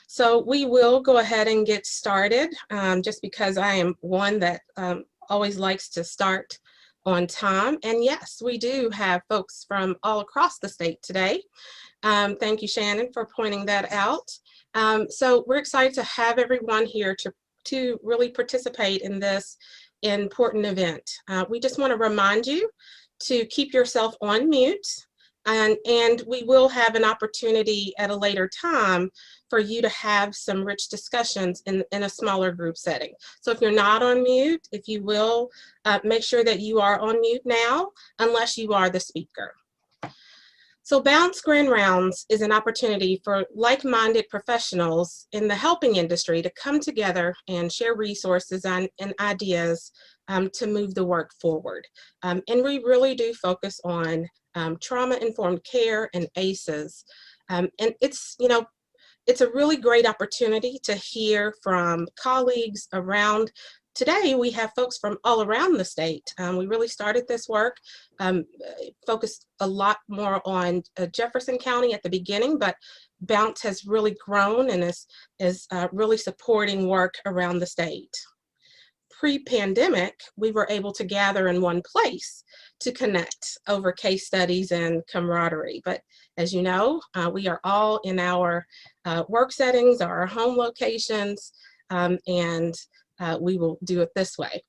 So we will go ahead and get started, just because I am one that always likes to start on time. And yes, we do have folks from all across the state today. Thank you, Shannon, for pointing that out. So we're excited to have everyone here to really participate in this important event. We just want to remind you to keep yourself on mute, and we will have an opportunity at a later time for you to have some rich discussions in a smaller group setting. So if you're not on mute, if you will, make sure that you are on mute now, unless you are the speaker. So Bounce Grand Rounds is an opportunity for like-minded professionals in the helping industry to come together and share resources and ideas to move the work forward. And we really do focus on trauma-informed care and ACEs. And it's a really great opportunity to hear from colleagues around. Today, we have folks from all around the state. We really started this work, focused a lot more on Jefferson County at the beginning, but Bounce has really grown and is really supporting work around the state. Pre-pandemic, we were able to gather in one place to connect over case studies and camaraderie. But as you know, we are all in our work settings, our home locations, and we will do it this way.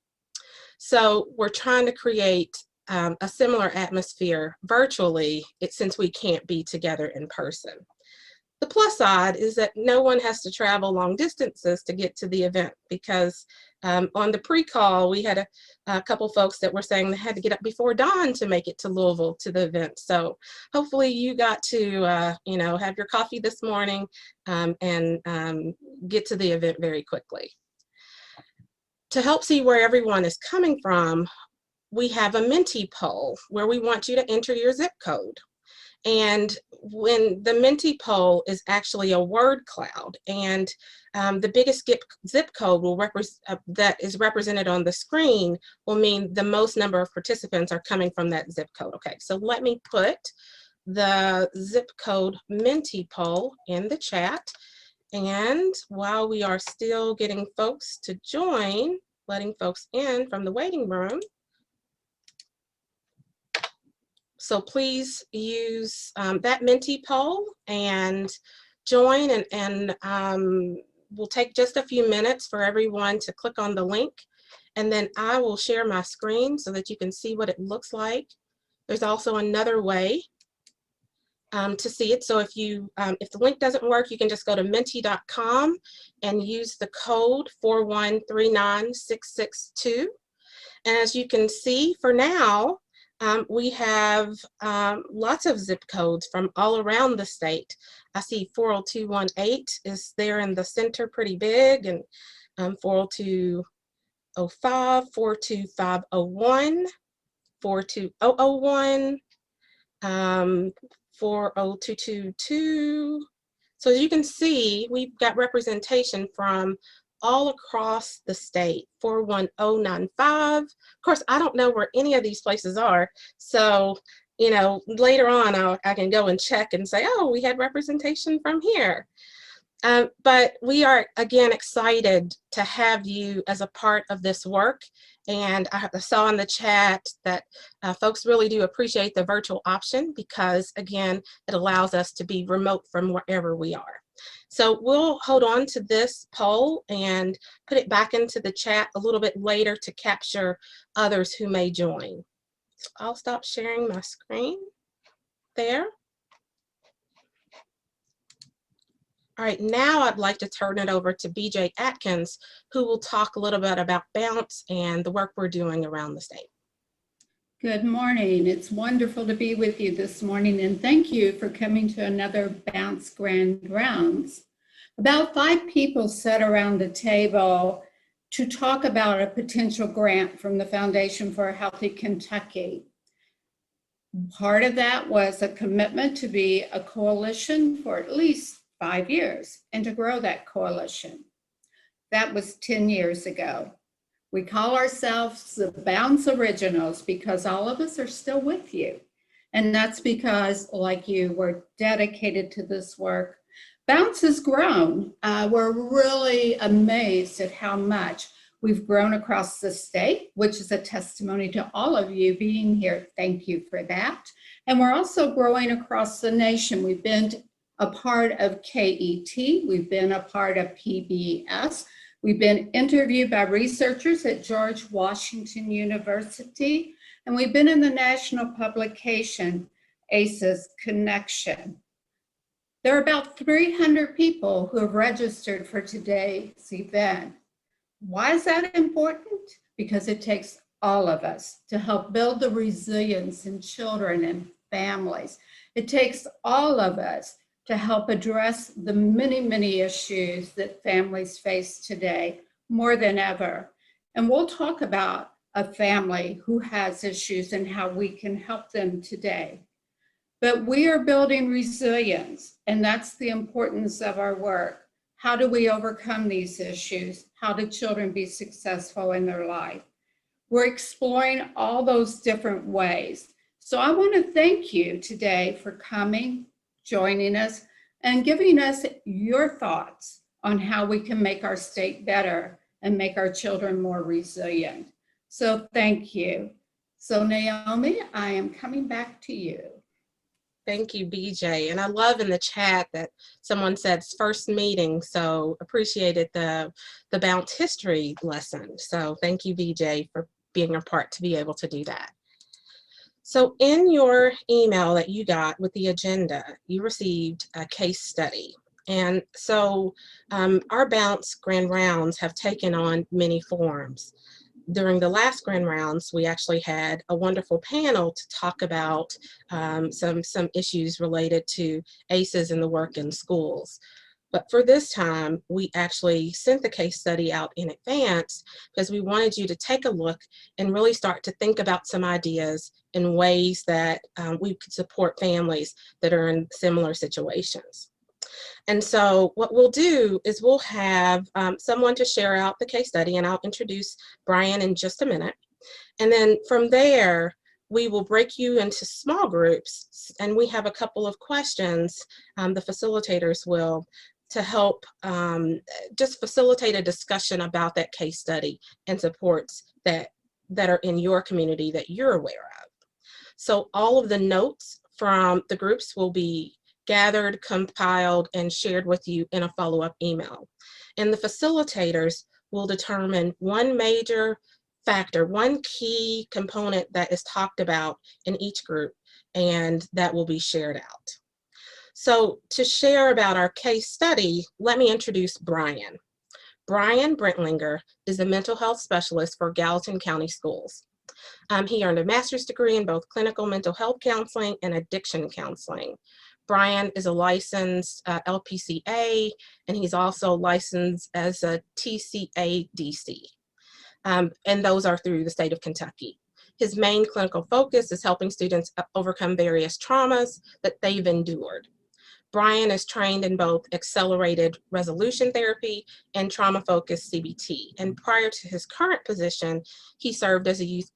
So we're trying to create a similar atmosphere virtually, since we can't be together in person. The plus side is that no one has to travel long distances to get to the event, because on the pre-call, we had a couple folks that were saying they had to get up before dawn to make it to Louisville to the event. So hopefully you got to have your coffee this morning and get to the event very quickly. To help see where everyone is coming from, we have a Menti poll where we want you to enter your zip code. And when the Menti poll is actually a word cloud, and the biggest zip code that is represented on the screen will mean the most number of participants are coming from that zip code. Okay, so let me put the zip code Menti poll in the chat. And while we are still getting folks to join, letting folks in from the waiting room, so please use that Menti poll and join, and we'll take just a few minutes for everyone to click on the link, and then I will share my screen so that you can see what it looks like. There's also another way to see it. So if the link doesn't work, you can just go to menti.com and use the code 4139662. And as you can see, for now, we have lots of zip codes from all around the state. I see 40218 is there in the center, pretty big, and 40205, 42501, 42001, 40222. So as you can see, we've got representation from all across the state. 41095. Of course, I don't know where any of these places are, so later on I can go and check and say, oh, we had representation from here. But we are, again, excited to have you as a part of this work. And I saw in the chat that folks really do appreciate the virtual option, because, again, it allows us to be remote from wherever we are. So we'll hold on to this poll and put it back into the chat a little bit later to capture others who may join. So I'll stop sharing my screen there. All right, now I'd like to turn it over to BJ Atkins, who will talk a little bit about Bounce and the work we're doing around the state. Good morning. It's wonderful to be with you this morning, and thank you for coming to another Bounce Grand Rounds. About 5 people sat around the table to talk about a potential grant from the Foundation for a Healthy Kentucky. Part of that was a commitment to be a coalition for at least 5 years and to grow that coalition. That was 10 years ago. We call ourselves the Bounce Originals because all of us are still with you. And that's because, like you, we're dedicated to this work. Bounce has grown. We're really amazed at how much we've grown across the state, which is a testimony to all of you being here. Thank you for that. And we're also growing across the nation. We've been a part of KET. We've been a part of PBS. We've been interviewed by researchers at George Washington University, and we've been in the national publication, ACES Connection. There are about 300 people who have registered for today's event. Why is that important? Because it takes all of us to help build the resilience in children and families. It takes all of us to help address the many, many issues that families face today more than ever. And we'll talk about a family who has issues and how we can help them today. But we are building resilience, and that's the importance of our work. How do we overcome these issues? How do children be successful in their life? We're exploring all those different ways. So I want to thank you today for coming, joining us, and giving us your thoughts on how we can make our state better and make our children more resilient. So thank you. So Naomi, I am coming back to you. Thank you, BJ. And I love in the chat that someone said it's first meeting, so appreciated the Bounce history lesson. So thank you, BJ, for being a part to be able to do that. So in your email that you got with the agenda, you received a case study. And so our Bounce Grand Rounds have taken on many forms. During the last Grand Rounds, we actually had a wonderful panel to talk about some issues related to ACEs and the work in schools. But for this time, we actually sent the case study out in advance because we wanted you to take a look and really start to think about some ideas and ways that we could support families that are in similar situations. And so what we'll do is we'll have someone to share out the case study, and I'll introduce Brian in just a minute. And then from there, we will break you into small groups, and we have a couple of questions, the facilitators will, to help just facilitate a discussion about that case study and supports that are in your community that you're aware of. So all of the notes from the groups will be gathered, compiled, and shared with you in a follow-up email. And the facilitators will determine one major factor, one key component that is talked about in each group, and that will be shared out. So to share about our case study, let me introduce Brian. Brian Brentlinger is a mental health specialist for Gallatin County Schools. He earned a master's degree in both clinical mental health counseling and addiction counseling. Brian is a licensed LPCA, and he's also licensed as a TCADC. And those are through the state of Kentucky. His main clinical focus is helping students overcome various traumas that they've endured. Brian is trained in both accelerated resolution therapy and trauma-focused CBT. And prior to his current position, he served as a youth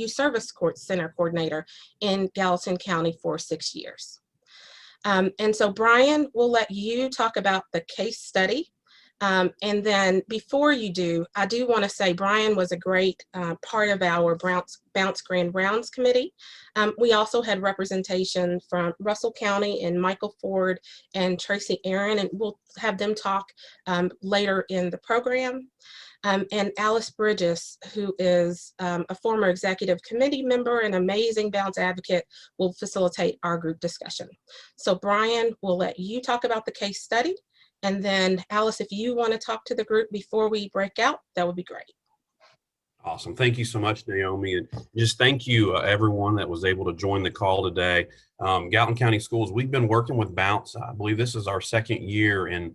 service center coordinator in Gallatin County for 6 years. And so Brian, will let you talk about the case study. And then before you do, I do want to say Brian was a great part of our Bounce Grand Rounds committee. We also had representation from Russell County and Michael Ford and Tracy Aaron, and we'll have them talk later in the program. And Alice Bridges, who is a former executive committee member and amazing Bounce advocate, will facilitate our group discussion. So Brian, will let you talk about the case study. And then Alice, if you want to talk to the group before we break out, that would be great. Awesome. Thank you so much, Naomi. And just thank you, everyone that was able to join the call today. Gallatin County Schools, we've been working with Bounce. I believe this is our second year, and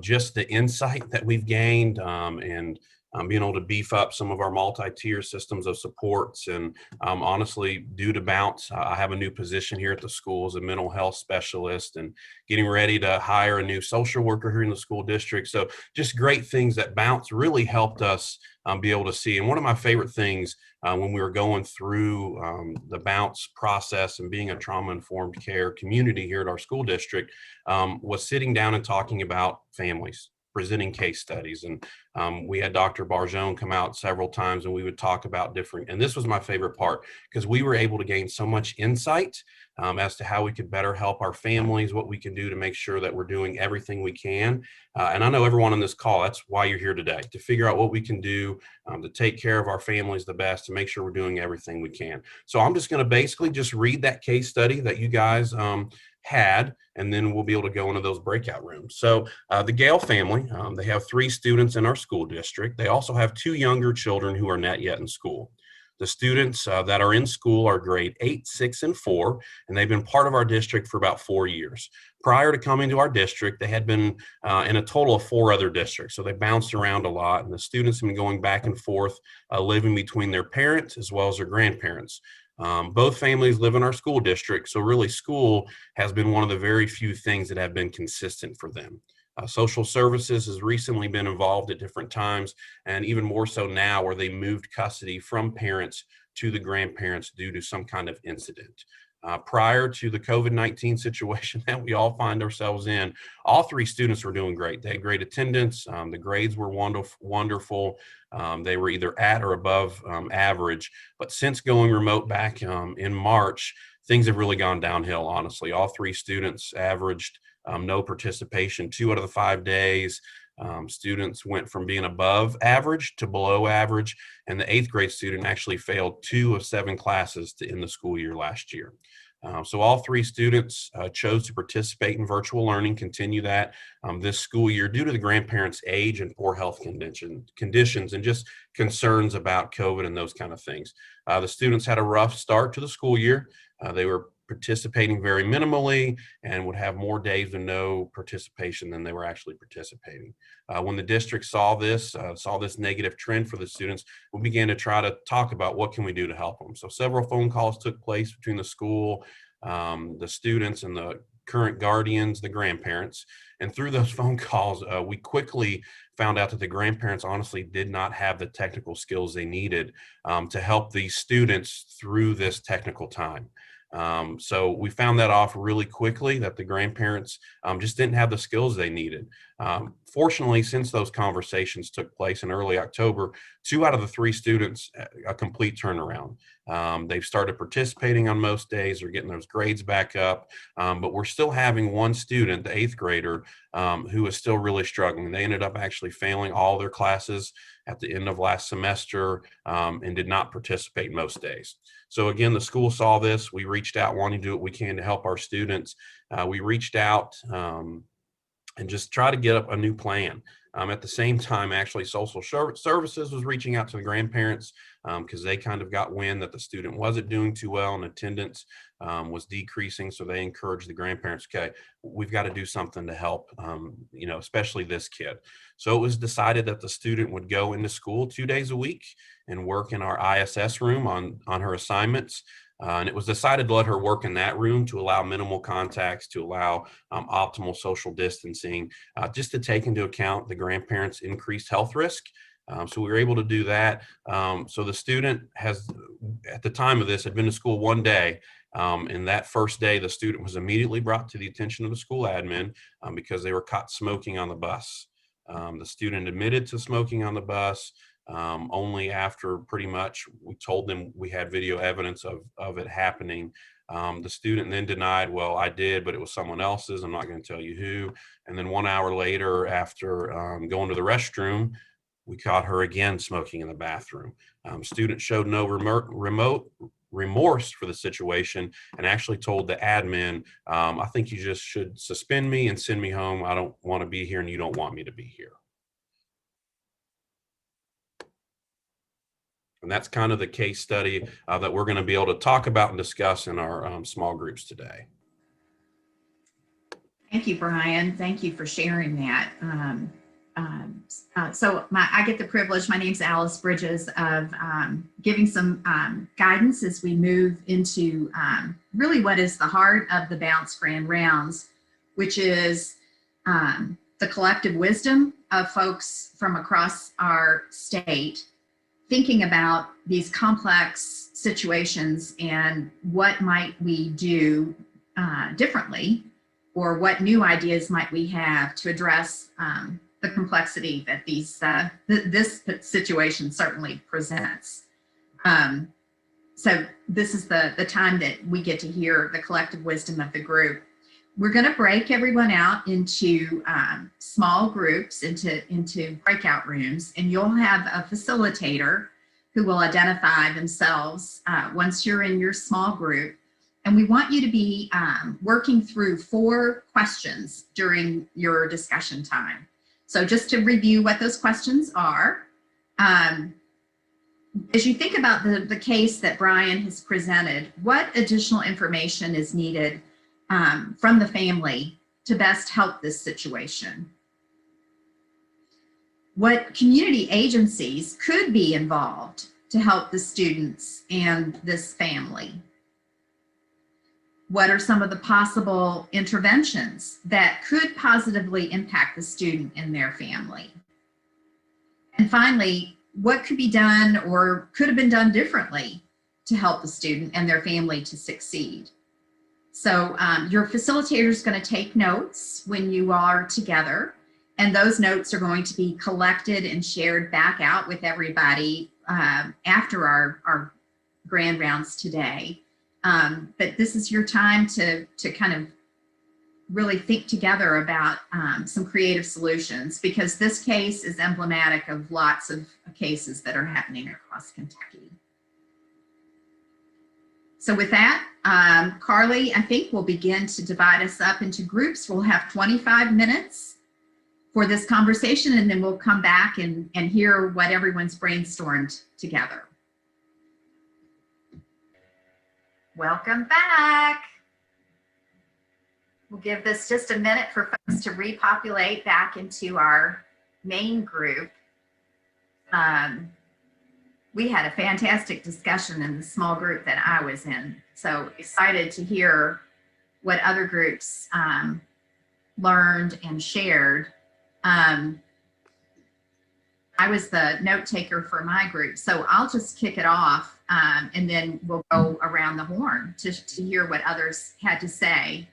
just the insight that we've gained and being able to beef up some of our multi-tier systems of supports. And honestly, due to Bounce, I have a new position here at the school as a mental health specialist and getting ready to hire a new social worker here in the school district. So just great things that Bounce really helped us be able to see. And one of my favorite things when we were going through the Bounce process and being a trauma-informed care community here at our school district was sitting down and talking about families, presenting case studies. And we had Dr. Barjone come out several times and we would talk about different, and this was my favorite part because we were able to gain so much insight as to how we could better help our families, what we can do to make sure that we're doing everything we can. And I know everyone on this call, that's why you're here today, to figure out what we can do to take care of our families the best, to make sure we're doing everything we can. So I'm just going to basically just read that case study that you guys had, and then we'll be able to go into those breakout rooms. So the Gale family, they have 3 students in our school district. They also have 2 younger children who are not yet in school. The students that are in school are grade 8, 6, and 4, and they've been part of our district for about 4 years. Prior to coming to our district, they had been in a total of 4 other districts, so they bounced around a lot, and the students have been going back and forth, living between their parents as well as their grandparents. Both families live in our school district, so really school has been one of the very few things that have been consistent for them. Social services has recently been involved at different times, and even more so now where they moved custody from parents to the grandparents due to some kind of incident. Prior to the COVID-19 situation that we all find ourselves in, all 3 students were doing great. They had great attendance. The grades were wonderful. They were either at or above average. But since going remote back in March, things have really gone downhill, honestly. All 3 students averaged no participation 2 out of the 5 days. Students went from being above average to below average, and the 8th grade student actually failed 2 of 7 classes to end the school year last year. So all 3 students chose to participate in virtual learning, continue that this school year due to the grandparents' age and poor health conditions and just concerns about COVID and those kind of things. The students had a rough start to the school year. They were participating very minimally and would have more days of no participation than they were actually participating. When the district saw this negative trend for the students, we began to try to talk about what can we do to help them. So several phone calls took place between the school, the students, and the current guardians, the grandparents. And through those phone calls, we quickly found out that the grandparents honestly did not have the technical skills they needed to help these students through this technical time. So we found that off really quickly, that the grandparents just didn't have the skills they needed. Fortunately, since those conversations took place in early October, 2 out of the 3 students, a complete turnaround. They've started participating on most days, they're getting those grades back up, but we're still having 1 student, the 8th grader, who is still really struggling. They ended up actually failing all their classes at the end of last semester and did not participate most days. So again, the school saw this. We reached out wanting to do what we can to help our students. We reached out and just try to get up a new plan. At the same time, actually, social services was reaching out to the grandparents because they kind of got wind that the student wasn't doing too well and attendance was decreasing. So they encouraged the grandparents, okay, we've got to do something to help, especially this kid. So it was decided that the student would go into school 2 days a week and work in our ISS room on her assignments. And it was decided to let her work in that room to allow minimal contacts, to allow optimal social distancing, just to take into account the grandparents' increased health risk. So we were able to do that. So the student has, at the time of this, had been to school 1 day. And that first day, the student was immediately brought to the attention of the school admin because they were caught smoking on the bus. The student admitted to smoking on the bus. Only after pretty much we told them we had video evidence of it happening. The student then denied, well, I did, but it was someone else's. I'm not going to tell you who. And then 1 hour later, after going to the restroom, we caught her again smoking in the bathroom. Student showed no remote remorse for the situation and actually told the admin, I think you just should suspend me and send me home. I don't want to be here and you don't want me to be here. And that's kind of the case study that we're going to be able to talk about and discuss in our small groups today. Thank you, Brian. Thank you for sharing that. I get the privilege, my name's Alice Bridges, of giving some guidance as we move into really what is the heart of the Bounce Grand Rounds, which is the collective wisdom of folks from across our state thinking about these complex situations and what might we do differently, or what new ideas might we have to address the complexity that this situation certainly presents. So this is the time that we get to hear the collective wisdom of the group. We're going to break everyone out into small groups, into breakout rooms, and you'll have a facilitator who will identify themselves once you're in your small group. And we want you to be working through 4 questions during your discussion time. So just to review what those questions are, as you think about the case that Brian has presented, what additional information is needed from the family to best help this situation? What community agencies could be involved to help the students and this family? What are some of the possible interventions that could positively impact the student and their family? And finally, what could be done or could have been done differently to help the student and their family to succeed? So your facilitator is going to take notes when you are together, and those notes are going to be collected and shared back out with everybody after our grand rounds today. But this is your time to kind of really think together about some creative solutions, because this case is emblematic of lots of cases that are happening across Kentucky. So with that, Carly, I think we'll begin to divide us up into groups. We'll have 25 minutes for this conversation, and then we'll come back and hear what everyone's brainstormed together. Welcome back. We'll give this just a minute for folks to repopulate back into our main group. We had a fantastic discussion in the small group that I was in. So excited to hear what other groups learned and shared. I was the note taker for my group, so I'll just kick it off and then we'll go around the horn to hear what others had to say.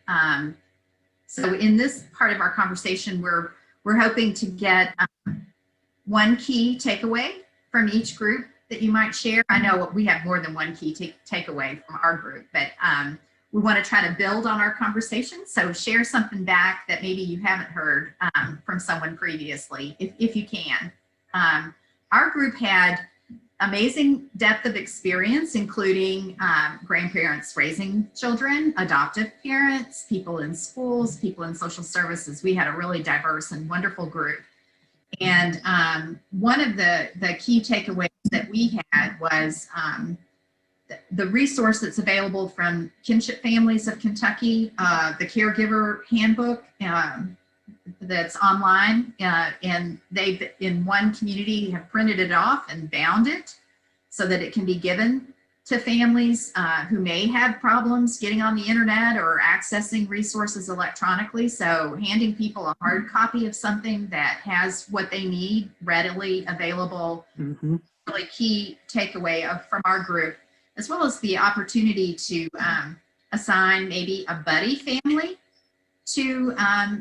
So in this part of our conversation, we're hoping to get one key takeaway from each group that you might share. I know we have more than one key takeaway from our group, but we want to try to build on our conversation. So share something back that maybe you haven't heard from someone previously, if you can. Our group had amazing depth of experience, including grandparents raising children, adoptive parents, people in schools, people in social services. We had a really diverse and wonderful group. And one of the key takeaways that we had was the resource that's available from Kinship Families of Kentucky, the Caregiver Handbook that's online, and they've, in one community, have printed it off and bound it so that it can be given to families who may have problems getting on the internet or accessing resources electronically. So handing people a hard copy of something that has what they need readily available, really key takeaway from our group, as well as the opportunity to assign maybe a buddy family to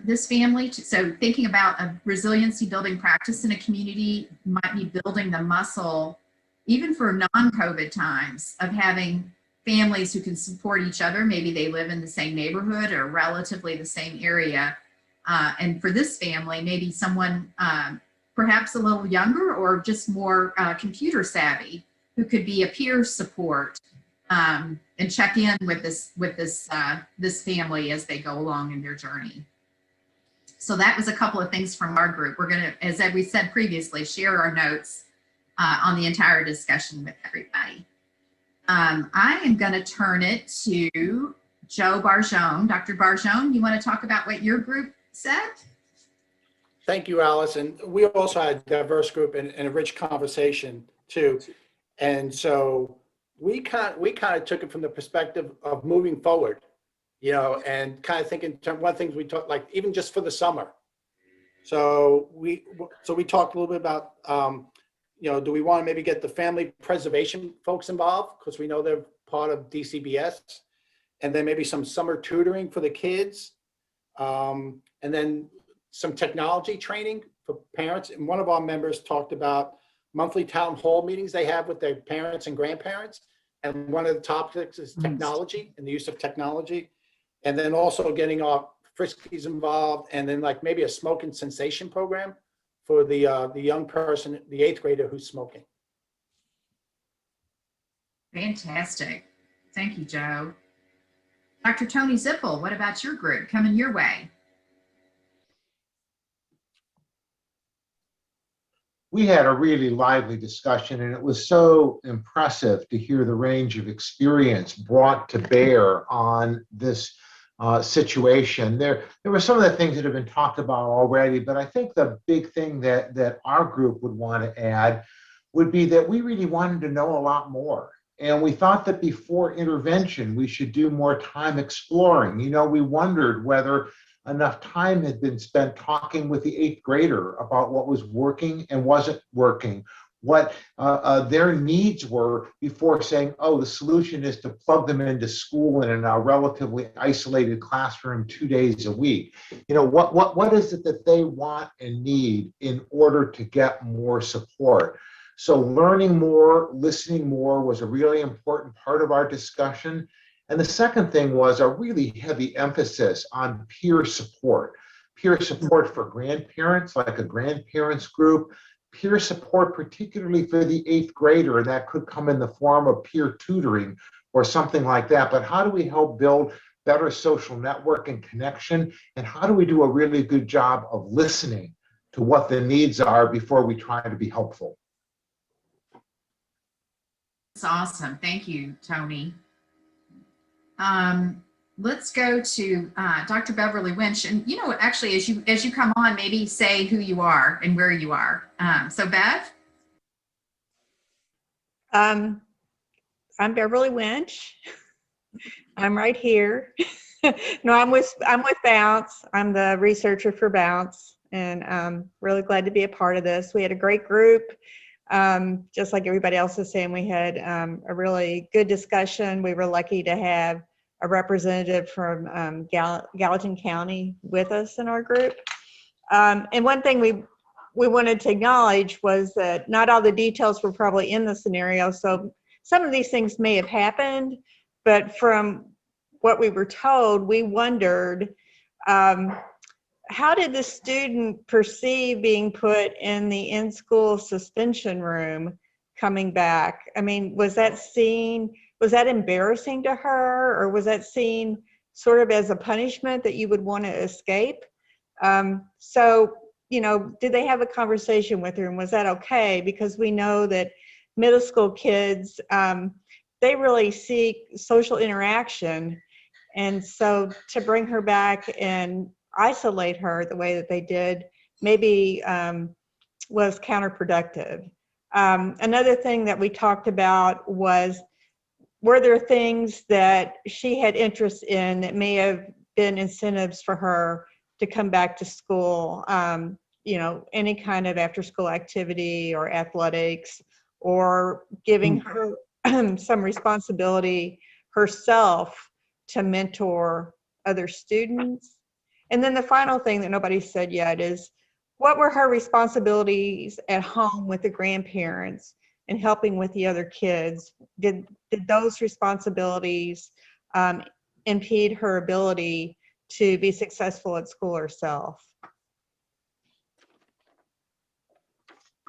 this family. So thinking about a resiliency building practice in a community might be building the muscle, even for non-COVID times, of having families who can support each other. Maybe they live in the same neighborhood or relatively the same area. And for this family, maybe someone perhaps a little younger or just more computer savvy, who could be a peer support and check in with this family as they go along in their journey. So that was a couple of things from our group. We're gonna, as we said previously, share our notes on the entire discussion with everybody. I am gonna turn it to Joe Barjone. Dr. Barjone, you wanna talk about what your group said? Thank you, Alice. And we also had a diverse group and a rich conversation too. And so we kind of took it from the perspective of moving forward, and kind of thinking, one of the things we talked, like even just for the summer. So we talked a little bit about, do we want to maybe get the family preservation folks involved? Because we know they're part of DCBS. And then maybe some summer tutoring for the kids. And then some technology training for parents. And one of our members talked about monthly town hall meetings they have with their parents and grandparents. And one of the topics is technology and the use of technology. And then also getting our Friskies involved, and then like maybe a smoking cessation program for the young person, the 8th grader who's smoking. Fantastic. Thank you, Joe. Dr. Tony Zippel, what about your group coming your way? We had a really lively discussion, and it was so impressive to hear the range of experience brought to bear on this situation. There were some of the things that have been talked about already, but I think the big thing that our group would want to add would be that we really wanted to know a lot more. And we thought that before intervention, we should do more time exploring. We wondered whether enough time had been spent talking with the 8th grader about what was working and wasn't working, what their needs were before saying, oh, the solution is to plug them into school in a relatively isolated classroom 2 days a week. What is it that they want and need in order to get more support? So learning more, listening more was a really important part of our discussion. And the second thing was a really heavy emphasis on peer support for grandparents, like a grandparents group, peer support, particularly for the 8th grader, and that could come in the form of peer tutoring or something like that. But how do we help build better social network and connection? And how do we do a really good job of listening to what the needs are before we try to be helpful? That's awesome. Thank you, Tony. Let's go to Dr. Beverly Winch. And, actually, as you come on, maybe say who you are and where you are. So, Bev? I'm Beverly Winch. I'm right here. No, I'm with Bounce. I'm the researcher for Bounce, and I'm really glad to be a part of this. We had a great group. Just like everybody else is saying, we had a really good discussion. We were lucky to have a representative from Gallatin County with us in our group. And one thing we wanted to acknowledge was that not all the details were probably in the scenario. So some of these things may have happened, but from what we were told, we wondered, how did the student perceive being put in the in-school suspension room coming back? I mean, was that embarrassing to her, or was that seen sort of as a punishment that you would want to escape? So, did they have a conversation with her, and was that okay? Because we know that middle school kids, they really seek social interaction. And so to bring her back and isolate her the way that they did maybe was counterproductive. Another thing that we talked about was, were there things that she had interest in that may have been incentives for her to come back to school, any kind of after school activity or athletics, or giving her some responsibility herself to mentor other students. And then the final thing that nobody said yet is, what were her responsibilities at home with the grandparents and helping with the other kids? Did those responsibilities impede her ability to be successful at school herself?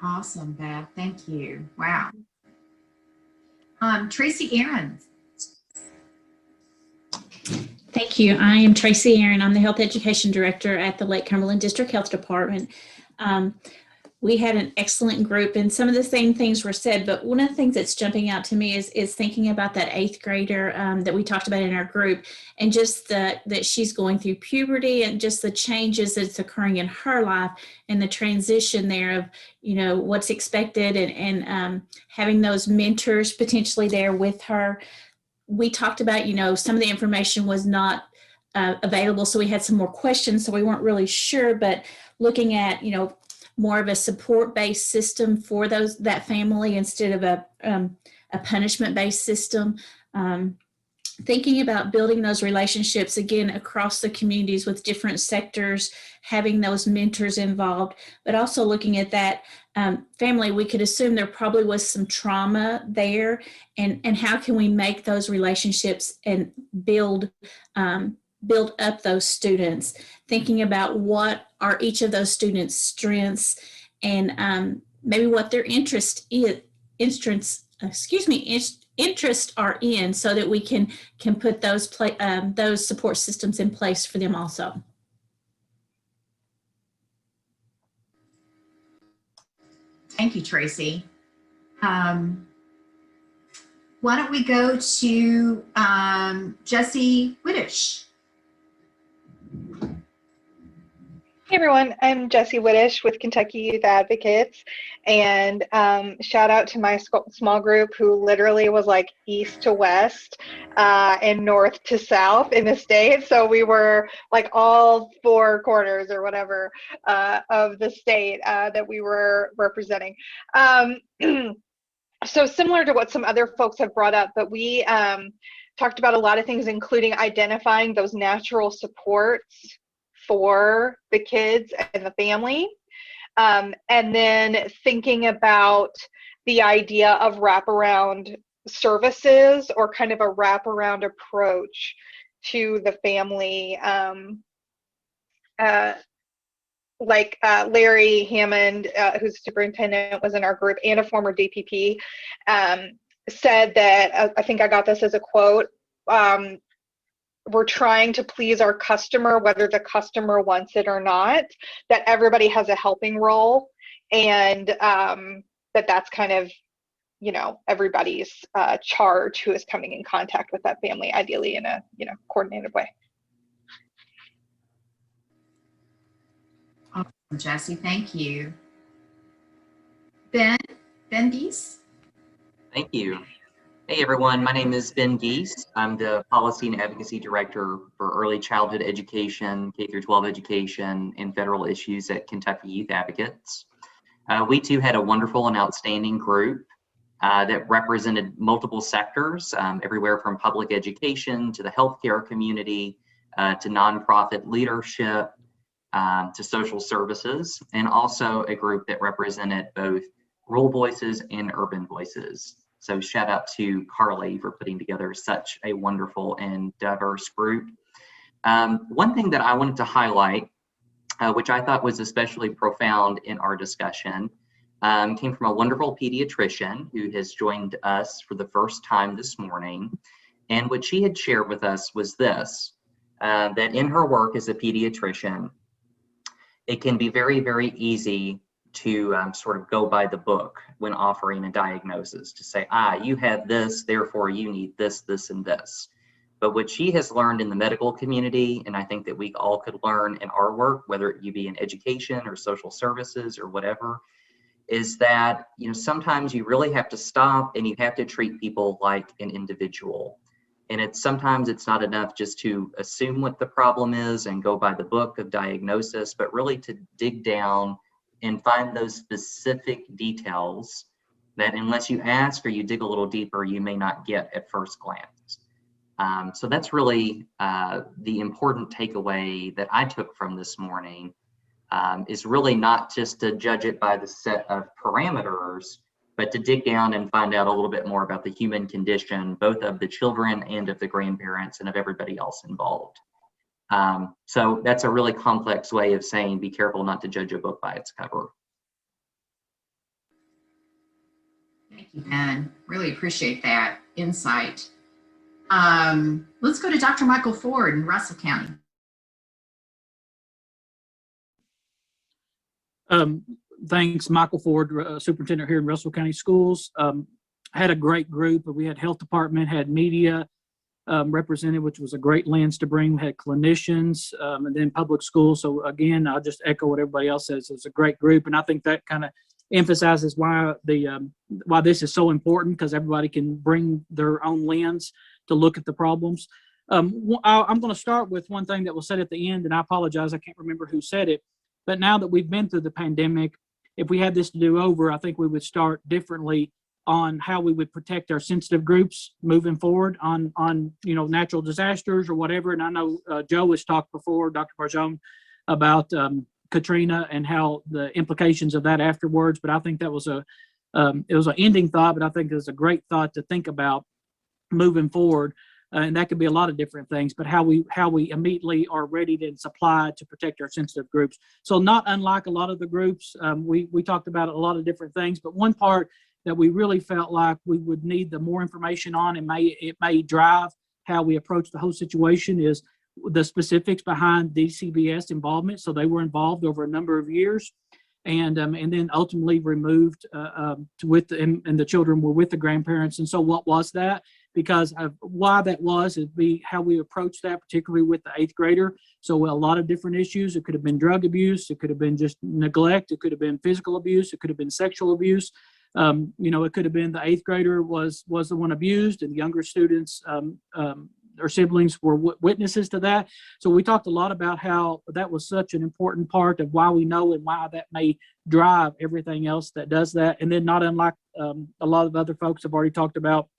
Awesome, Bev. Thank you. Wow. Tracy Aaron. Thank you. I am Tracy Aaron. I'm the Health Education Director at the Lake Cumberland District Health Department. we had an excellent group, and some of the same things were said, but one of the things that's jumping out to me is thinking about that 8th grader that we talked about in our group, and just that she's going through puberty and just the changes that's occurring in her life and the transition there of, you know, what's expected, and having those mentors potentially there with her. We talked about, you know, some of the information was not available, so we had some more questions, so we weren't really sure, but looking at, you know, more of a support-based system for that family instead of a punishment-based system. Thinking about building those relationships again across the communities with different sectors, having those mentors involved, but also looking at that family. We could assume there probably was some trauma there, and how can we make those relationships and build up those students, thinking about what are each of those students' strengths, and maybe what their interests are in, so that we can put those support systems in place for them also. Thank you, Tracy. Why don't we go to Jessie Wittish? Hey everyone, I'm Jessie Wittish with Kentucky Youth Advocates, and shout out to my small group who literally was like east to west and north to south in the state. So we were like all 4 corners or whatever of the state that we were representing. So similar to what some other folks have brought up, but we talked about a lot of things, including identifying those natural supports for the kids and the family, and then thinking about the idea of wraparound services, or kind of a wraparound approach to the family. Like Larry Hammond, who's superintendent, was in our group, and a former DPP, said that, I think I got this as a quote, we're trying to please our customer, whether the customer wants it or not, that everybody has a helping role, and that's kind of, you know, everybody's charge who is coming in contact with that family, ideally in a, you know, coordinated way. Awesome, Jessie, thank you. Ben Geese? Thank you. Hey everyone, my name is Ben Geese. I'm the Policy and Advocacy Director for Early Childhood Education, K-12 education, and federal issues at Kentucky Youth Advocates. We too had a wonderful and outstanding group that represented multiple sectors, everywhere from public education to the healthcare community, to nonprofit leadership, to social services, and also a group that represented both rural voices and urban voices. So shout out to Carly for putting together such a wonderful and diverse group. One thing that I wanted to highlight, which I thought was especially profound in our discussion, came from a wonderful pediatrician who has joined us for the first time this morning. And what she had shared with us was this, that in her work as a pediatrician, it can be very, very easy to sort of go by the book when offering a diagnosis, to say, you have this, therefore you need this, this, and this. But what she has learned in the medical community, and I think that we all could learn in our work, whether you be in education or social services or whatever, is that, you know, sometimes you really have to stop and you have to treat people like an individual. And sometimes it's not enough just to assume what the problem is and go by the book of diagnosis, but really to dig down and find those specific details that, unless you ask or you dig a little deeper, you may not get at first glance. So that's really the important takeaway that I took from this morning, is really not just to judge it by the set of parameters, but to dig down and find out a little bit more about the human condition, both of the children and of the grandparents and of everybody else involved. So that's a really complex way of saying, be careful not to judge a book by its cover. Thank you, Ben. Really appreciate that insight. Let's go to Dr. Michael Ford in Russell County. thanks Michael Ford, superintendent here in Russell County Schools. Had a great group. We had health department, had media represented, which was a great lens to bring. We had clinicians, and then public schools. So again, I'll just echo what everybody else says. It's a great group, and I think that kind of emphasizes why why this is so important, because everybody can bring their own lens to look at the problems. I'm going to start with one thing that was said at the end, and I apologize, I can't remember who said it, but now that we've been through the pandemic, if we had this to do over, I think we would start differently on how we would protect our sensitive groups moving forward on natural disasters or whatever. And I know Joe has talked before, Dr. Barjone, about Katrina and how the implications of that afterwards. But I think that was it was an ending thought, but I think it was a great thought to think about moving forward. And that could be a lot of different things, but how we immediately are ready to supply to protect our sensitive groups. So not unlike a lot of the groups, we talked about a lot of different things, but one part that we really felt like we would need the more information on, and it may drive how we approach the whole situation, is the specifics behind DCBS involvement. So they were involved over a number of years, and then ultimately removed and the children were with the grandparents. And so what was that? Because of why that was, it'd be how we approach that, particularly with the 8th grader. So a lot of different issues. It could have been drug abuse. It could have been just neglect. It could have been physical abuse. It could have been sexual abuse. It could have been the 8th grader was the one abused, and younger students or siblings were witnesses to that. So we talked a lot about how that was such an important part of why we know and why that may drive everything else that does that. And then not unlike a lot of other folks have already talked about,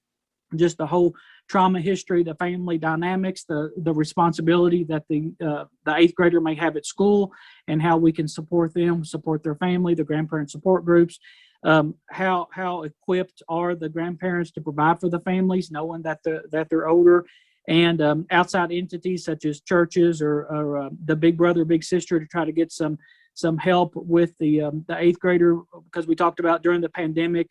just the whole trauma history, the family dynamics, the responsibility that the 8th grader may have at school, and how we can support them, support their family, the grandparent support groups. How equipped are the grandparents to provide for the families, knowing that they're older, and outside entities such as churches or the big brother, big sister, to try to get some help with the 8th grader, because we talked about during the pandemic,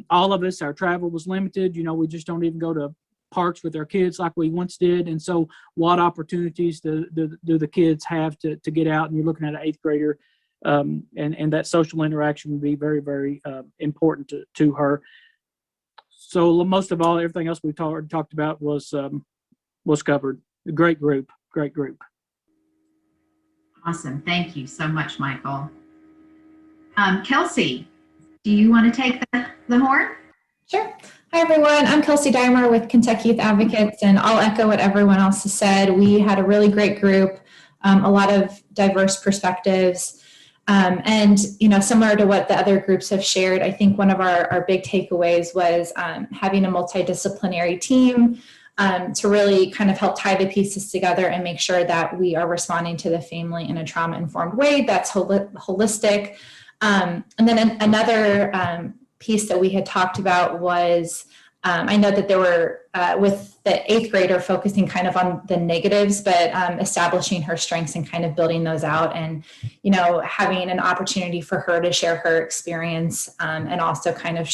all of us, our travel was limited. We just don't even go to parks with our kids like we once did. And so what opportunities do the kids have to get out? And you're looking at an 8th grader, and that social interaction would be very, very important to her. So most of all, everything else we talked about was covered. A great group. Awesome. Thank you so much, Michael. Kelsey, do you want to take the horn? Sure. Hi, everyone. I'm Kelsey Deimer with Kentucky Youth Advocates, and I'll echo what everyone else has said. We had a really great group, a lot of diverse perspectives. And, similar to what the other groups have shared, I think one of our big takeaways was having a multidisciplinary team to really kind of help tie the pieces together and make sure that we are responding to the family in a trauma-informed way that's holistic. And then another piece that we had talked about was, I know that there were, with the 8th grader, focusing kind of on the negatives, but establishing her strengths and kind of building those out, and, having an opportunity for her to share her experience, and also kind of,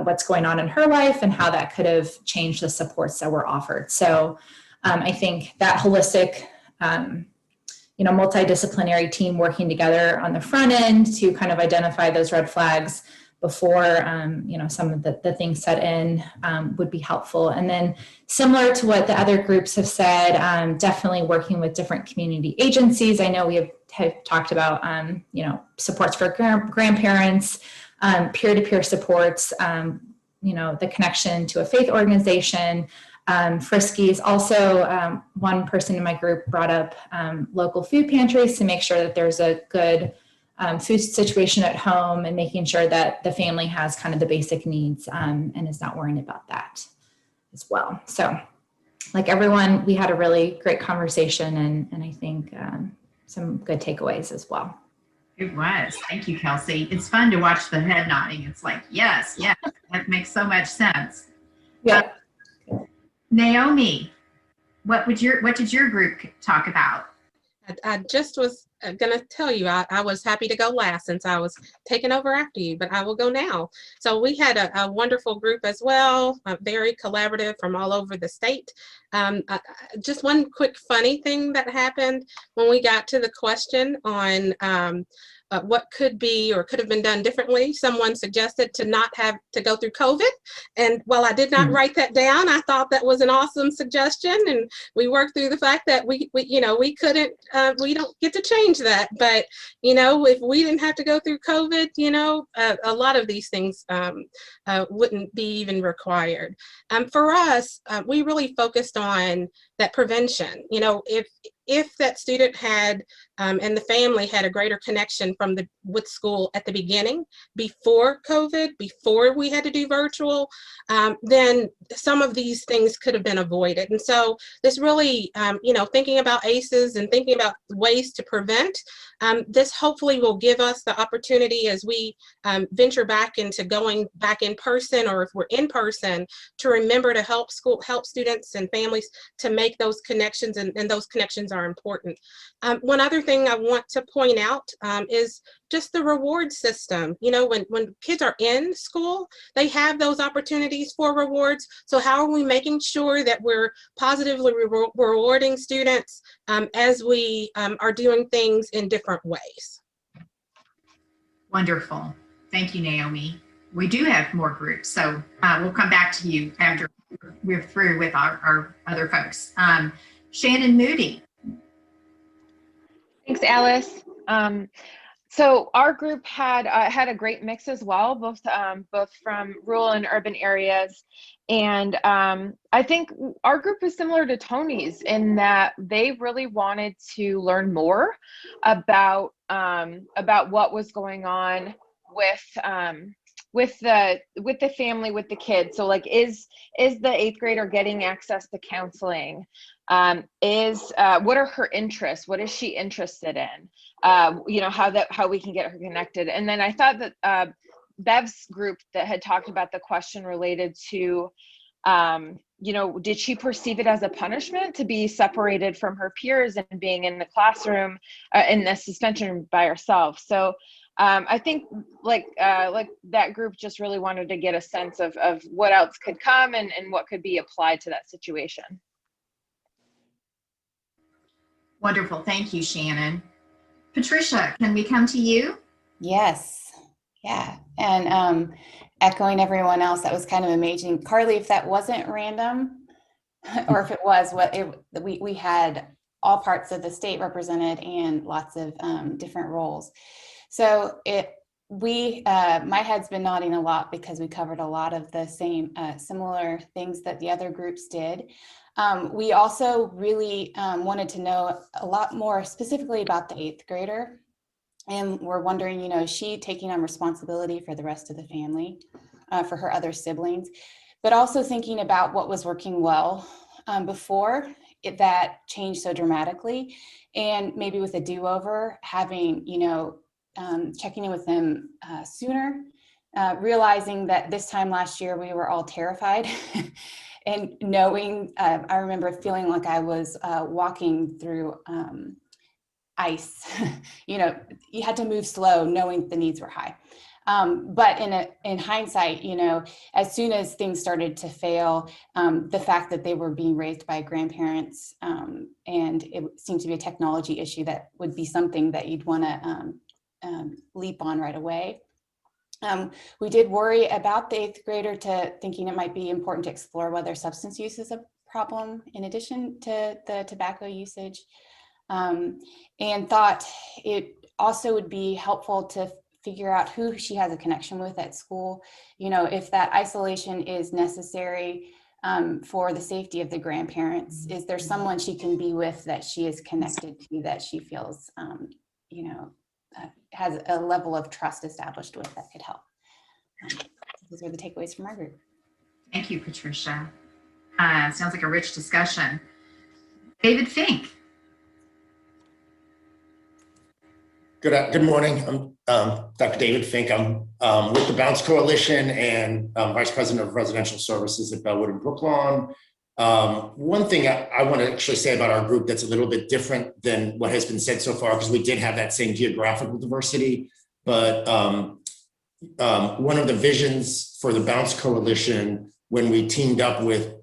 what's going on in her life and how that could have changed the supports that were offered. So I think that holistic, multidisciplinary team working together on the front end to kind of identify those red flags before, some of the things set in would be helpful. And then similar to what the other groups have said, definitely working with different community agencies. I know we have talked about, supports for grandparents, peer-to-peer supports, the connection to a faith organization, Friskies. Also, one person in my group brought up local food pantries to make sure that there's a good food situation at home, and making sure that the family has kind of the basic needs and is not worrying about that as well. So like everyone, we had a really great conversation, and I think some good takeaways as well. It was. Thank you, Kelsey. It's fun to watch the head nodding. It's like, yes, that makes so much sense. Yeah. Naomi, what did your group talk about? I just was going to tell you, I was happy to go last since I was taking over after you, but I will go now. So we had a wonderful group as well, very collaborative from all over the state. Just one quick funny thing that happened when we got to the question on what could be or could have been done differently. Someone suggested to not have to go through COVID. And while I did not write that down, I thought that was an awesome suggestion. And we worked through the fact that we couldn't, we don't get to change that. But, if we didn't have to go through COVID, a lot of these things wouldn't be even required. For us, we really focused on that prevention. If that student had and the family had a greater connection with school at the beginning, before COVID, before we had to do virtual, then some of these things could have been avoided. And so this really, thinking about ACEs and thinking about ways to prevent, this hopefully will give us the opportunity as we venture back into going back in person, or if we're in person, to remember to help students and families to make those connections, and those connections are important. One other thing I want to point out is just the reward system. When kids are in school, they have those opportunities for rewards. So how are we making sure that we're positively rewarding students as we are doing things in different ways? Wonderful. Thank you, Naomi. We do have more groups, so we'll come back to you after we're through with our other folks. Shannon Moody. Thanks, Alice. So our group had a great mix as well, both from rural and urban areas. And I think our group was similar to Tony's in that they really wanted to learn more about what was going on with the family, with the kids. So like, is the 8th grader getting access to counseling? What are her interests? What is she interested in? How we can get her connected. And then I thought that Bev's group that had talked about the question related to, did she perceive it as a punishment to be separated from her peers and being in the classroom in the suspension by herself? So I think like that group just really wanted to get a sense of what else could come and what could be applied to that situation. Wonderful. Thank you, Shannon. Patricia, can we come to you? Yes. Yeah. And echoing everyone else, that was kind of amazing. Carly, if that wasn't random, or if it was, we had all parts of the state represented and lots of different roles. So my head's been nodding a lot because we covered a lot of the same similar things that the other groups did. We also really wanted to know a lot more specifically about the 8th grader. And we're wondering, is she taking on responsibility for the rest of the family, for her other siblings, but also thinking about what was working well before that changed so dramatically. And maybe with a do-over, having, checking in with them sooner, realizing that this time last year we were all terrified. And knowing, I remember feeling like I was walking through ice. You had to move slow, knowing the needs were high. But in hindsight, as soon as things started to fail, the fact that they were being raised by grandparents, and it seemed to be a technology issue that would be something that you'd want to leap on right away. We did worry about the 8th grader to thinking it might be important to explore whether substance use is a problem in addition to the tobacco usage, and thought it also would be helpful to figure out who she has a connection with at school. If that isolation is necessary for the safety of the grandparents, is there someone she can be with that she is connected to, that she feels has a level of trust established with, that could help. Those are the takeaways from our group. Thank you, Patricia. Sounds like a rich discussion. David Fink. Good morning. I'm Dr. David Fink. I'm with the Bounce Coalition and Vice President of Residential Services at Bellwood and Brooklawn. One thing I want to actually say about our group that's a little bit different than what has been said so far, because we did have that same geographical diversity, but one of the visions for the Bounce Coalition when we teamed up with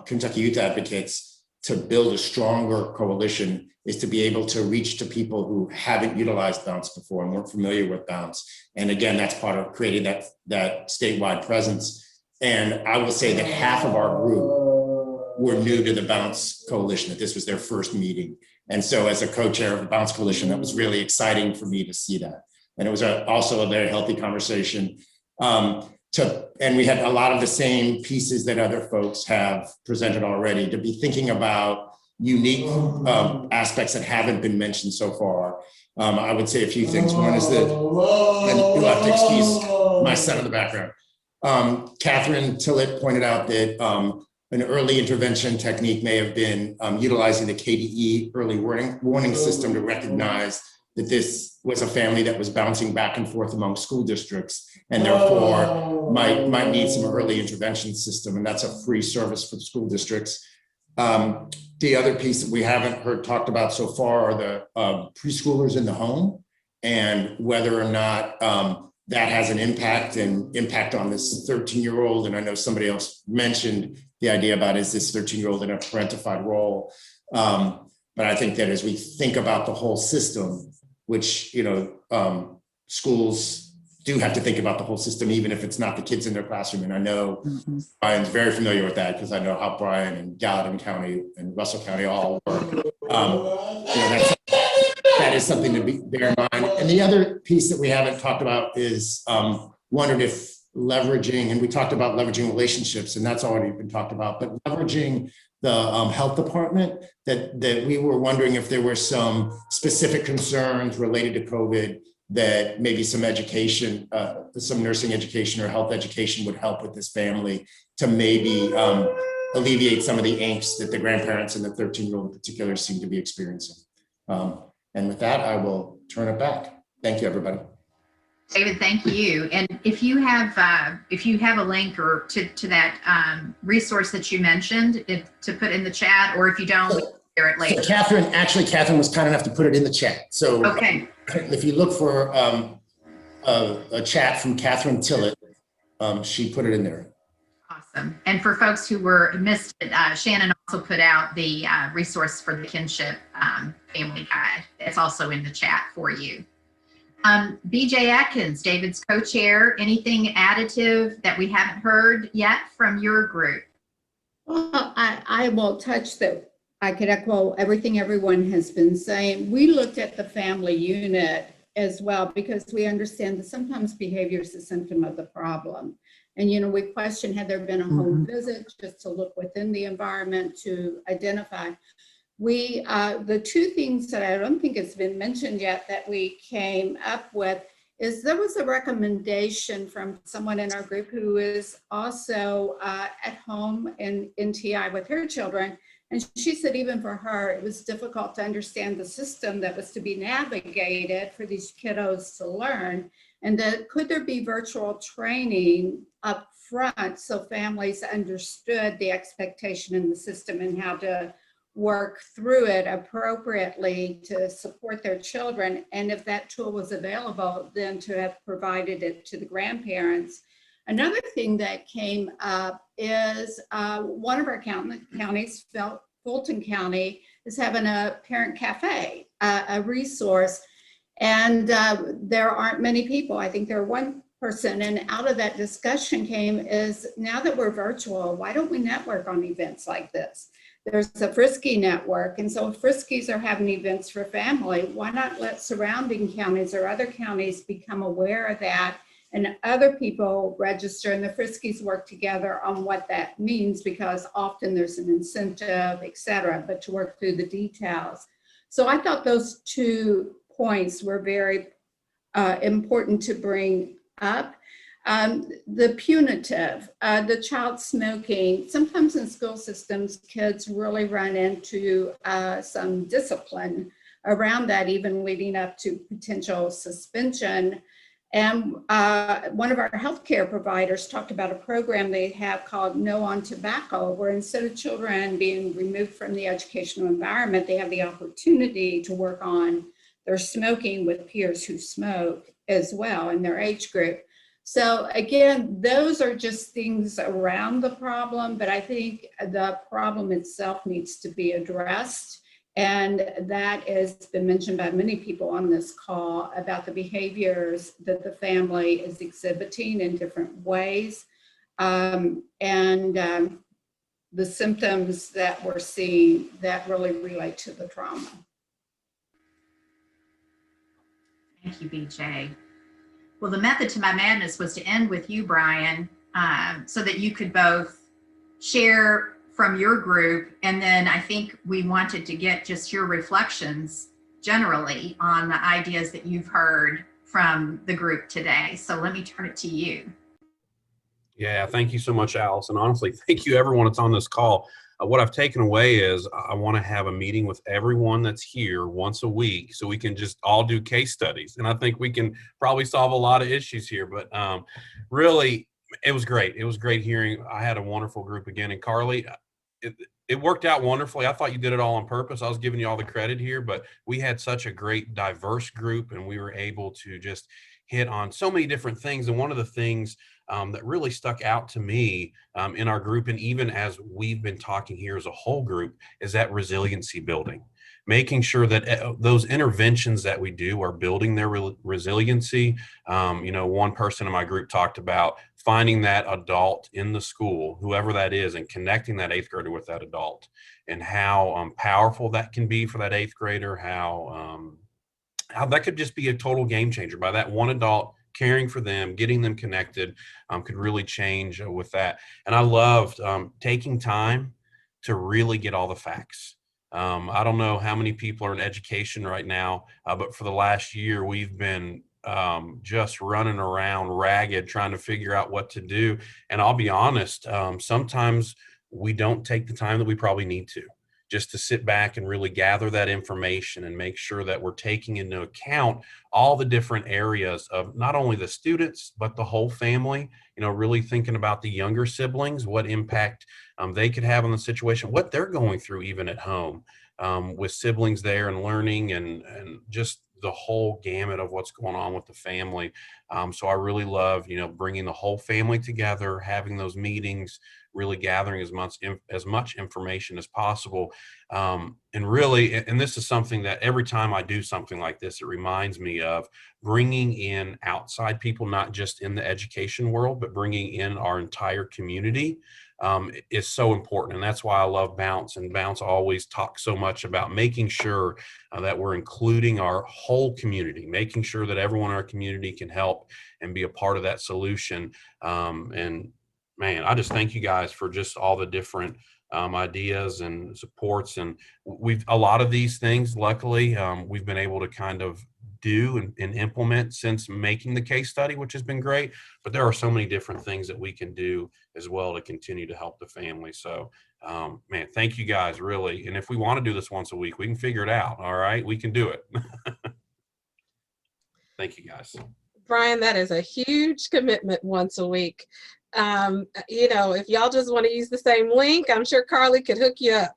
Kentucky Youth Advocates to build a stronger coalition is to be able to reach to people who haven't utilized Bounce before and weren't familiar with Bounce. And again, that's part of creating that statewide presence. And I will say that half of our group were new to the Bounce Coalition, that this was their first meeting. And so as a co-chair of the Bounce Coalition, that was really exciting for me to see that. And it was also a very healthy conversation. And we had a lot of the same pieces that other folks have presented already, to be thinking about unique aspects that haven't been mentioned so far. I would say a few things. One is that, and you'll have to excuse my son in the background. Catherine Tillett pointed out that an early intervention technique may have been utilizing the KDE early warning system to recognize that this was a family that was bouncing back and forth among school districts and therefore might need some early intervention system. And that's a free service for the school districts. The other piece that we haven't heard talked about so far are the preschoolers in the home, and whether or not that has an impact on this 13-year-old. And I know somebody else mentioned the idea about, is this 13-year-old in a parentified role? But I think that as we think about the whole system, which, schools do have to think about the whole system, even if it's not the kids in their classroom. And I know Brian's very familiar with that, because I know how Brian and Gallatin County and Russell County all work. That is something to bear in mind. And the other piece that we haven't talked about is wondered if leveraging, and we talked about leveraging relationships, and that's already been talked about, but leveraging the health department, that we were wondering if there were some specific concerns related to COVID that maybe some education, some nursing education or health education would help with this family to maybe alleviate some of the angst that the grandparents and the 13-year-old in particular seem to be experiencing. And with that, I will turn it back. Thank you, everybody. David, thank you. And if you have a link or to that resource that you mentioned, to put in the chat, or if you don't, share it later. So Catherine was kind enough to put it in the chat. So okay. If you look for a chat from Catherine Tillett, she put it in there. Awesome. And for folks who missed it, Shannon also put out the resource for the kinship family guide. It's also in the chat for you. BJ Atkins, David's co-chair, anything additive that we haven't heard yet from your group? Well, I will touch that. I could echo everything everyone has been saying. We looked at the family unit as well, because we understand that sometimes behavior is a symptom of the problem. And, we questioned, had there been a home visit just to look within the environment to identify. The two things that I don't think has been mentioned yet that we came up with is there was a recommendation from someone in our group who is also at home in NTI with her children. And she said even for her, it was difficult to understand the system that was to be navigated for these kiddos to learn. And that could there be virtual training up front so families understood the expectation in the system and how to work through it appropriately to support their children. And if that tool was available, then to have provided it to the grandparents. Another thing that came up is one of our counties, Fulton County, is having a parent cafe, a resource. And there aren't many people. I think there are one person. And out of that discussion came is, now that we're virtual, why don't we network on events like this? There's a Frisky network. And so if Friskies are having events for family, why not let surrounding counties or other counties become aware of that, and other people register, and the Friskies work together on what that means, because often there's an incentive, et cetera, but to work through the details. So I thought those 2 points were very important to bring up. The punitive, the child smoking, sometimes in school systems, kids really run into some discipline around that, even leading up to potential suspension. And one of our healthcare providers talked about a program they have called No on Tobacco, where instead of children being removed from the educational environment, they have the opportunity to work on their smoking with peers who smoke as well in their age group. So again, those are just things around the problem, but I think the problem itself needs to be addressed. And that has been mentioned by many people on this call about the behaviors that the family is exhibiting in different ways. The symptoms that we're seeing that really relate to the trauma. Thank you, BJ. Well, the method to my madness was to end with you, Brian, so that you could both share from your group, and then I think we wanted to get just your reflections generally on the ideas that you've heard from the group today. So let me turn it to you. Yeah, thank you so much, Alice. And honestly, thank you everyone that's on this call. What I've taken away is I want to have a meeting with everyone that's here once a week so we can just all do case studies. And I think we can probably solve a lot of issues here. But really, it was great. It was great hearing. I had a wonderful group again. And Carly, it worked out wonderfully. I thought you did it all on purpose. I was giving you all the credit here, but we had such a great diverse group and we were able to just hit on so many different things. And one of the things that really stuck out to me in our group, and even as we've been talking here as a whole group, is that resiliency building, making sure that those interventions that we do are building their resiliency. One person in my group talked about finding that adult in the school, whoever that is, and connecting that 8th grader with that adult, and how powerful that can be for that 8th grader, how that could just be a total game changer by that one adult caring for them, getting them connected, could really change with that. And I loved taking time to really get all the facts. I don't know how many people are in education right now, but for the last year, we've been just running around ragged trying to figure out what to do. And I'll be honest, sometimes we don't take the time that we probably need to, just to sit back and really gather that information and make sure that we're taking into account all the different areas of not only the students, but the whole family, really thinking about the younger siblings, what impact they could have on the situation, what they're going through even at home with siblings there and learning and just the whole gamut of what's going on with the family. So I really love, bringing the whole family together, having those meetings, really gathering as much information as possible. And really, and this is something that every time I do something like this, it reminds me of bringing in outside people, not just in the education world, but bringing in our entire community is so important. And that's why I love Bounce, and Bounce always talks so much about making sure that we're including our whole community, making sure that everyone in our community can help and be a part of that solution. And man, I just thank you guys for just all the different ideas and supports. And a lot of these things, luckily, we've been able to kind of do and implement since making the case study, which has been great. But there are so many different things that we can do as well to continue to help the family. So, man, thank you guys, really. And if we want to do this once a week, we can figure it out. All right, we can do it. Thank you, guys. Brian, that is a huge commitment once a week. If y'all just want to use the same link, I'm sure Carly could hook you up.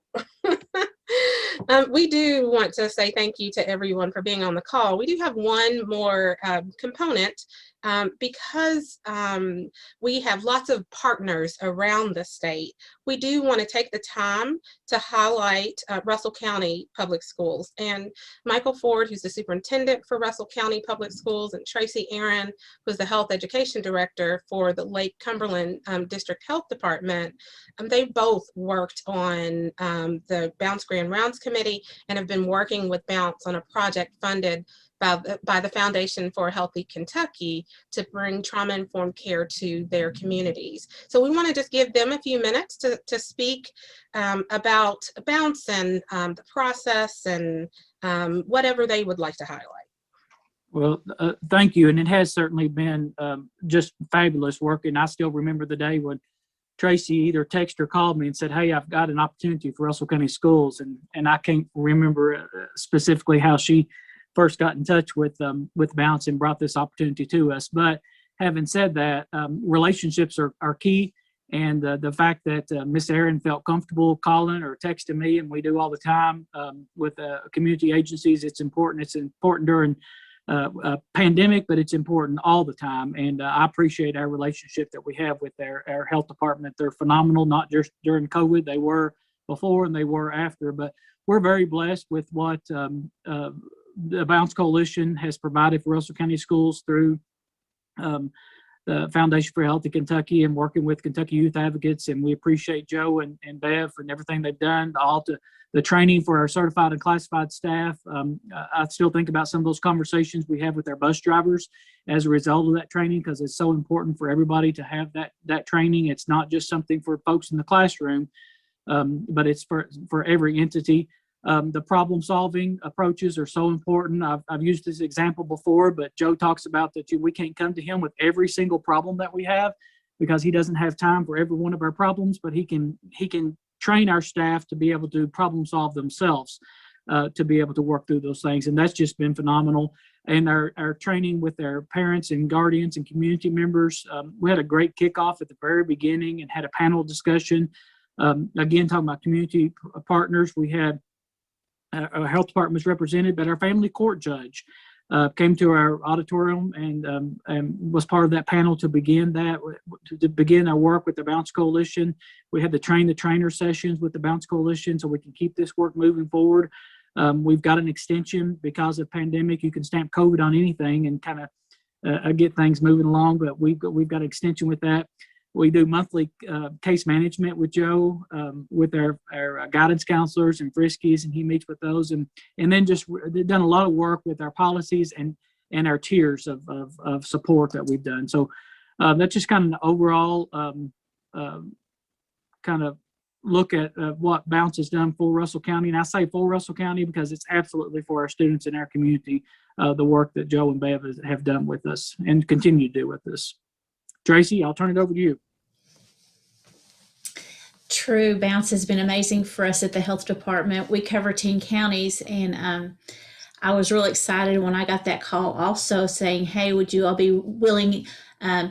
We do want to say thank you to everyone for being on the call. We do have one more component because we have lots of partners around the state. We do want to take the time to highlight Russell County Public Schools, and Michael Ford, who's the superintendent for Russell County Public Schools, and Tracy Aaron, who's the health education director for the Lake Cumberland District Health Department. They both worked on the Bounce Grand Rounds Committee and have been working with Bounce on a project funded by the Foundation for a Healthy Kentucky to bring trauma-informed care to their communities. So we want to just give them a few minutes to speak about Bounce and the process and whatever they would like to highlight. Well, thank you. And it has certainly been just fabulous work. And I still remember the day when Tracy either texted or called me and said, "Hey, I've got an opportunity for Russell County Schools." And I can't remember specifically how she first got in touch with Bounce and brought this opportunity to us. But having said that, relationships are key. And the fact that Miss Aaron felt comfortable calling or texting me, and we do all the time with community agencies, it's important. It's important during pandemic, but it's important all the time. And I appreciate our relationship that we have with our health department. They're phenomenal, not just during COVID. They were before and they were after, but we're very blessed with what the Bounce Coalition has provided for Russell County Schools through the Foundation for Health in Kentucky and working with Kentucky Youth Advocates. And we appreciate Joe and Bev and everything they've done, all to the training for our certified and classified staff. I still think about some of those conversations we have with our bus drivers as a result of that training, because it's so important for everybody to have that training. It's not just something for folks in the classroom, but it's for every entity. The problem-solving approaches are so important. I've used this example before, but Joe talks about that we can't come to him with every single problem that we have because he doesn't have time for every one of our problems, but he can train our staff to be able to problem solve themselves, to be able to work through those things. And that's just been phenomenal. And our training with our parents and guardians and community members, we had a great kickoff at the very beginning and had a panel discussion. Again, talking about community partners, we had our health department was represented, but our family court judge came to our auditorium and was part of that panel to begin our work with the Bounce Coalition. We had the train the trainer sessions with the Bounce Coalition so we can keep this work moving forward. We've got an extension because of pandemic. You can stamp COVID on anything and kind of get things moving along, but we've got an extension with that. We do monthly case management with Joe, with our guidance counselors and Friskies, and he meets with those. And then just done a lot of work with our policies and our tiers of support that we've done. So that's just kind of an overall kind of look at what Bounce has done for Russell County. And I say for Russell County because it's absolutely for our students in our community, the work that Joe and Bev have done with us and continue to do with us. Tracy, I'll turn it over to you. True. Bounce has been amazing for us at the health department. We cover 10 counties, and I was really excited when I got that call also saying, hey, would you all be willing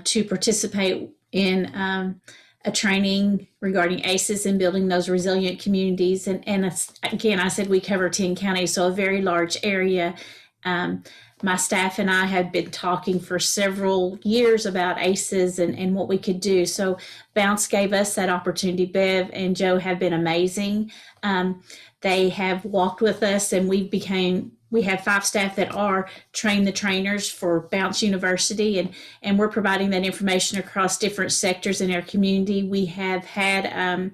to participate in a training regarding ACEs and building those resilient communities? And again, I said we cover 10 counties, so a very large area. My staff and I had been talking for several years about ACEs and what we could do. So Bounce gave us that opportunity. Bev and Joe have been amazing. They have walked with us, and we have 5 staff that are trained the trainers for Bounce University, and we're providing that information across different sectors in our community. We have had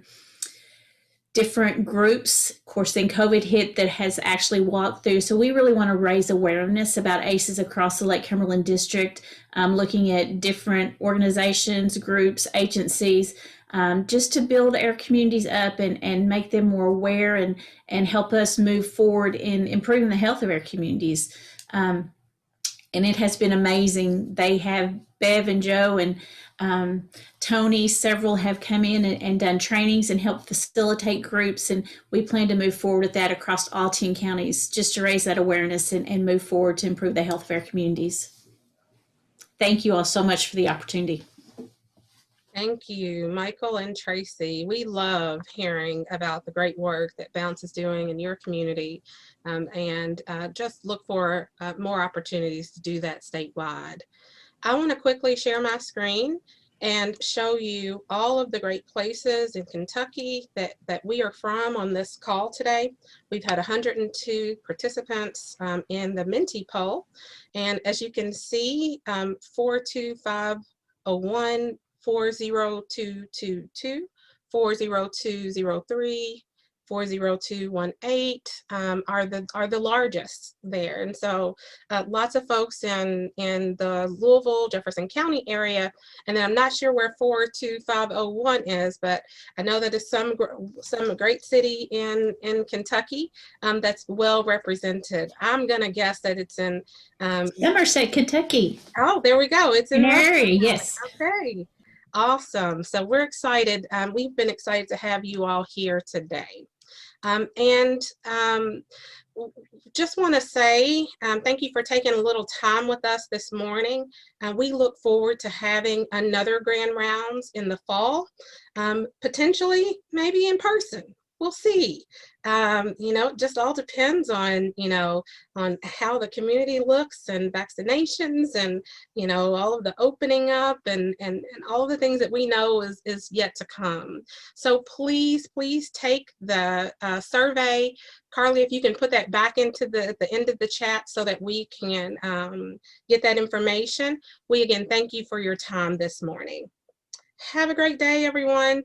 different groups, of course, then COVID hit, that has actually walked through. So we really want to raise awareness about ACEs across the Lake Cumberland District, looking at different organizations, groups, agencies, just to build our communities up and make them more aware and help us move forward in improving the health of our communities. And it has been amazing. They have Bev and Joe and Tony, several have come in and done trainings and helped facilitate groups. And we plan to move forward with that across all 10 counties, just to raise that awareness and move forward to improve the health of our communities. Thank you all so much for the opportunity. Thank you, Michael and Tracy. We love hearing about the great work that Bounce is doing in your community, and just look for more opportunities to do that statewide. I want to quickly share my screen and show you all of the great places in Kentucky that we are from on this call today. We've had 102 participants in the Menti poll. And as you can see, 42501, 40222, 40203, 40218 are the largest there. And so lots of folks in the Louisville, Jefferson County area. And then I'm not sure where 42501 is, but I know that it's some great city in Kentucky that's well represented. I'm gonna guess that it's in Somerset, Kentucky. Oh, there we go. It's in Mary, yes. Okay. Awesome. So we're excited. We've been excited to have you all here today. Just want to say thank you for taking a little time with us this morning. We look forward to having another Grand Rounds in the fall, potentially maybe in person. we'll see. You know, it just all depends on, you know, on how the community looks and vaccinations and, you know, all of the opening up and all of the things that we know is yet to come. So please take the survey. Carly, if you can put that back into the end of the chat so that we can get that information. We again thank you for your time this morning. Have a great day, everyone.